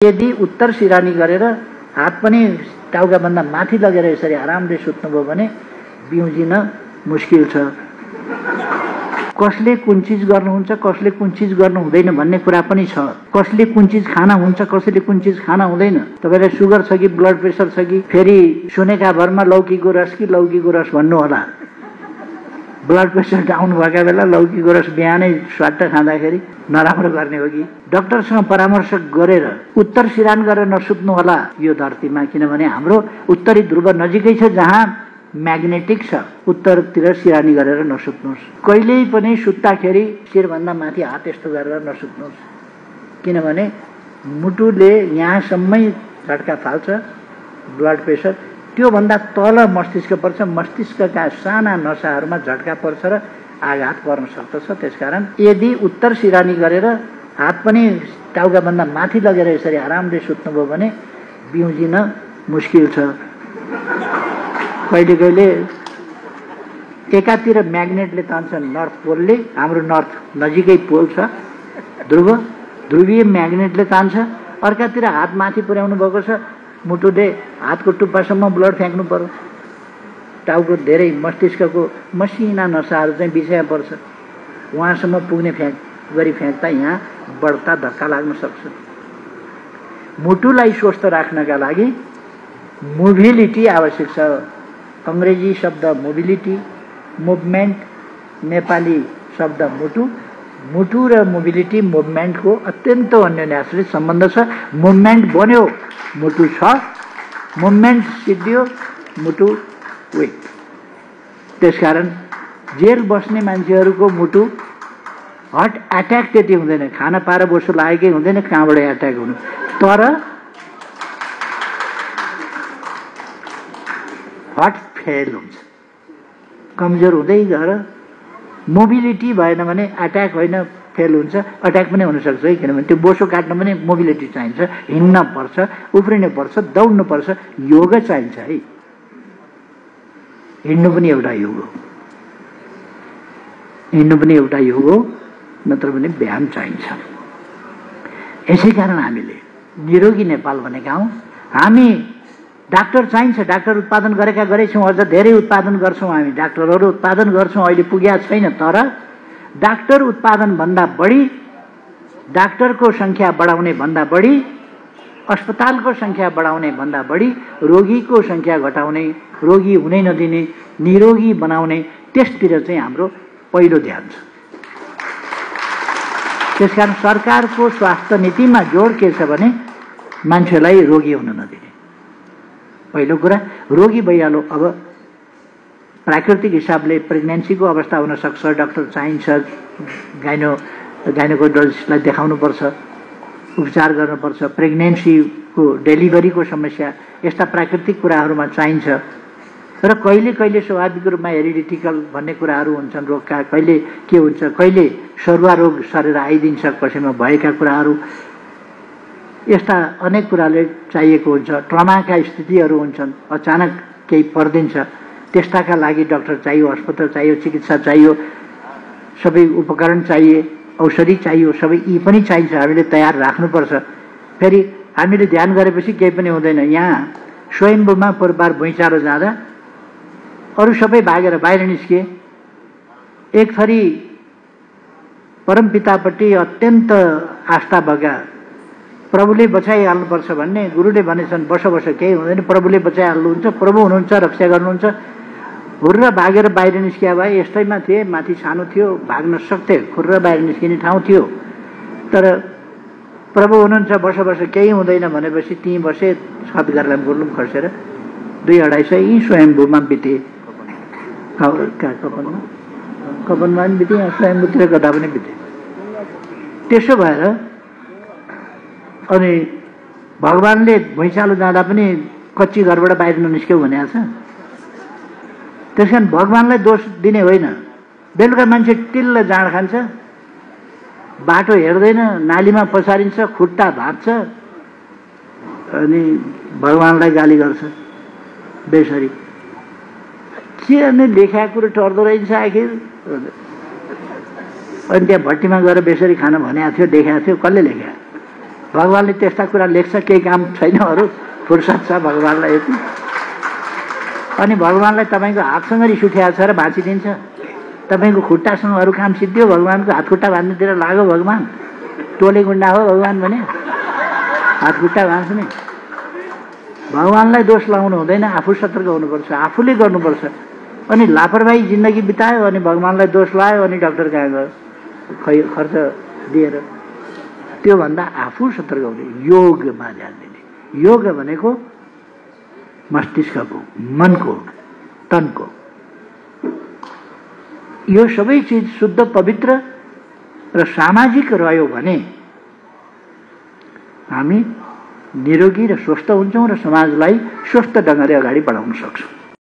यदि उत्तर सिरानी गरेर हात पनि टाउकाभन्दा माथि लगेर यसरी आरामले सुत्नुभयो भने बिउजिन मुस्किल छ। कसले कुन चिज गर्नुहुन्छ, कसले कुन चिज गर्नु हुँदैन भन्ने कुरा पनि छ। कसले कुन चिज खाना हुन्छ, कसले कुन चिज खाना हुँदैन। तपाईलाई सुगर छ कि ब्लड प्रेसर छ कि फेरि सुनेका भरमा लौकीको रस कि लौकीको रस भन्नु होला। ब्लड प्रेसर डाउन भएका बेला लौकीको रस बिहानै स्वाट खाँदाखेरि नराम्रो गर्ने हो कि। डाक्टरसँग परामर्श गरेर उत्तर सिरान गरेर नसुत्नु होला यो धरतीमा, किनभने हाम्रो उत्तरी ध्रुव नजिकै छ जहाँ म्याग्नेटिक छ। उत्तरतिर सिरानी गरेर नसुत्नुहोस्। कहिल्यै पनि सुत्दाखेरि शिरभन्दा माथि हात यस्तो गरेर नसुत्नुहोस्, किनभने मुटुले यहाँसम्मै झट्का फाल्छ। ब्लड प्रेसर त्योभन्दा तल मस्तिष्क पर्छ, मस्तिष्कका साना नसाहरूमा झट्का पर्छ र आघात पर्न सक्दछ। त्यसकारण यदि उत्तर सिरानी गरेर हात पनि टाउकाभन्दा माथि लगेर यसरी आरामले सुत्नुभयो भने बिउजिन मुस्किल छ। कहिले कहिले एकातिर म्याग्नेटले तान्छ नर्थ पोलले, हाम्रो नर्थ नजिकै पोल छ ध्रुवीय म्याग्नेटले तान्छ। अर्कातिर हात माथि पुर्याउनु भएको छ, मुटुले हातको टुप्पासम्म ब्लड फ्याँक्नु पर्यो। टाउको धेरै मस्तिष्कको मसिना नसाहरू चाहिँ बिछ्या पर्छ, उहाँसम्म पुग्ने गरी फ्याँक्दा यहाँ बढ्ता धक्का लाग्न सक्छ। मुटुलाई स्वस्थ राख्नका लागि मोबिलिटी आवश्यक छ। अंग्रेजी शब्द मोबिलिटी, मुभमेन्ट, नेपाली शब्द मुटु। मुटु र मोबिलिटी मुभमेन्टको अत्यन्त अन्योन्याश्रित सम्बन्ध छ। मुभमेन्ट बन्यो मुटु छ, मुभमेन्ट सिद्धियो मुटु विक। त्यसकारण जेल बस्ने मान्छेहरूको मुटु हार्ट एट्याक त्यति हुँदैन, खाना पाएर बोसो लागेकै हुँदैन, कहाँबाट एट्याक हुनु। तर हार्ट फेल हुन्छ, कमजोर हुँदै गएर मोबिलिटी भएन भने एट्याक होइन फेल हुन्छ। अट्याक पनि हुनसक्छ है, किनभने त्यो बोसो काट्न पनि मोबिलिटी चाहिन्छ। हिँड्न पर्छ, उफ्रिनु पर्छ, दौड्नु पर्छ, योग चाहिन्छ है। हिँड्नु पनि एउटा योग हो, हिँड्नु पनि एउटा योग हो, नत्र पनि व्यायाम चाहिन्छ। यसै कारण हामीले निरोगी नेपाल भनेका हौँ। हामी डाक्टर चाहिन्छ, डाक्टर उत्पादन गरेका गरेछौँ, अझ धेरै उत्पादन गर्छौँ। हामी डाक्टरहरू उत्पादन गर्छौँ, अहिले पुगेका छैन। तर डाक्टर उत्पादन भन्दा बढी, डाक्टरको संख्या बढाउने भन्दा बढी, अस्पतालको संख्या बढाउने भन्दा बढी रोगीको संख्या घटाउने, रोगी हुनै नदिने, निरोगी बनाउने, त्यसतिर चाहिँ हाम्रो पहिलो ध्यान छ। त्यसकारण सरकारको स्वास्थ्य नीतिमा जोड के छ भने मान्छेलाई रोगी हुन नदिने। पहिलो कुरा रोगी भइहाल्यो। अब प्राकृतिक हिसाबले प्रेग्नेन्सीको अवस्था हुन सक्छ, डाक्टर चाहिन्छ, गाइनोकोलोजिस्टलाई देखाउनुपर्छ, उपचार गर्नुपर्छ। प्रेग्नेन्सीको डेलिभरीको समस्या, यस्ता प्राकृतिक कुराहरूमा चाहिन्छ। र कहिले कहिले स्वाभाविक रूपमा हेरिडिटिकल भन्ने कुराहरू हुन्छन् रोगका। कहिले के हुन्छ, कहिले सरुवा रोग सरेर आइदिन्छ कसैमा भएका कुराहरू। यस्ता अनेक कुराले चाहिएको हुन्छ। ट्रमाका स्थितिहरू हुन्छन्, अचानक केही परिदिन्छ, त्यस्ताका लागि डाक्टर चाहियो, अस्पताल चाहियो, चिकित्सा चाहियो, सबै उपकरण चाहिए, औषधि चाहियो, सबै यी पनि चाहिन्छ। हामीले तयार राख्नुपर्छ। फेरि हामीले ध्यान गरेपछि केही पनि हुँदैन। यहाँ स्वयम्भूमा पूर्वबार भुइँचालो जाँदा अरू सबै भागेर बाहिर निस्किए। एक थरी परमपितापट्टि अत्यन्त आस्था भएका, प्रभुले बचाइहाल्नुपर्छ भन्ने गुरुले भनेछन्, बस केही हुँदैन, प्रभुले बचाइहाल्नुहुन्छ, प्रभु हुनुहुन्छ, रक्षा गर्नुहुन्छ। हुर्र भागेर बाहिर निस्किया भए यस्तैमा थिए, माथि सानो थियो, भाग्न सक्थे, खुर्र बाहिर निस्किने ठाउँ थियो। तर प्रभु हुनुहुन्छ, बस केही हुँदैन भनेपछि त्यहीँ बसे। छत गरेर गुर्लुम खसेर 2-250 यी स्वयम्भूमा बिते। कपनमा पनि बिते, स्वयम्भूतिर गर्दा पनि बिते। त्यसो भएर अनि भगवानले भुइँचालो जाँदा पनि कच्ची घरबाट बाहिर ननिस्क्यौ भनेको छ। त्यसकारण भगवानलाई दोष दिने होइन। बेलुका मान्छे टिल्ल जाँड खान्छ, बाटो हेर्दैन, नालीमा पसारिन्छ, खुट्टा भाँच्छ, अनि भगवानलाई गाली गर्छ बेसरी। के नै लेखाएको कुरो टर्दो रहेछ आखिर। अनि त्यहाँ भट्टीमा गएर बेसरी खान भनेको थियो, देखाएको थियो, कसले लेख्या? भगवानले त्यस्ता कुरा लेख्छ, केही काम छैन, अरू फुर्सद छ भगवानलाई यति। अनि भगवानलाई तपाईँको हातसँग रिस उठेको छ र भाँचिदिन्छ। तपाईँको खुट्टासँग अरू काम सिद्धियो, भगवानको हातखुट्टा भाँच्नुतिर लाग्यो भगवान। टोले गुन्डा हो भगवान भने, हातखुट्टा भाँच्ने। भगवानलाई दोष लगाउनु हुँदैन, आफू सतर्क हुनुपर्छ, आफूले गर्नुपर्छ। अनि लापरवाही जिन्दगी बितायो अनि भगवानलाई दोष लगायो अनि डाक्टर कहाँ गयो खर्च दिएर। त्योभन्दा आफू सतर्क हुने, योगमा ध्यान दिने। योग भनेको मस्तिष्कको, मनको, तनको, यो सबै चिज शुद्ध पवित्र र सामाजिक रह्यो भने हामी निरोगी र स्वस्थ हुन्छौँ र समाजलाई स्वस्थ ढङ्गले अगाडि बढाउन सक्छौँ।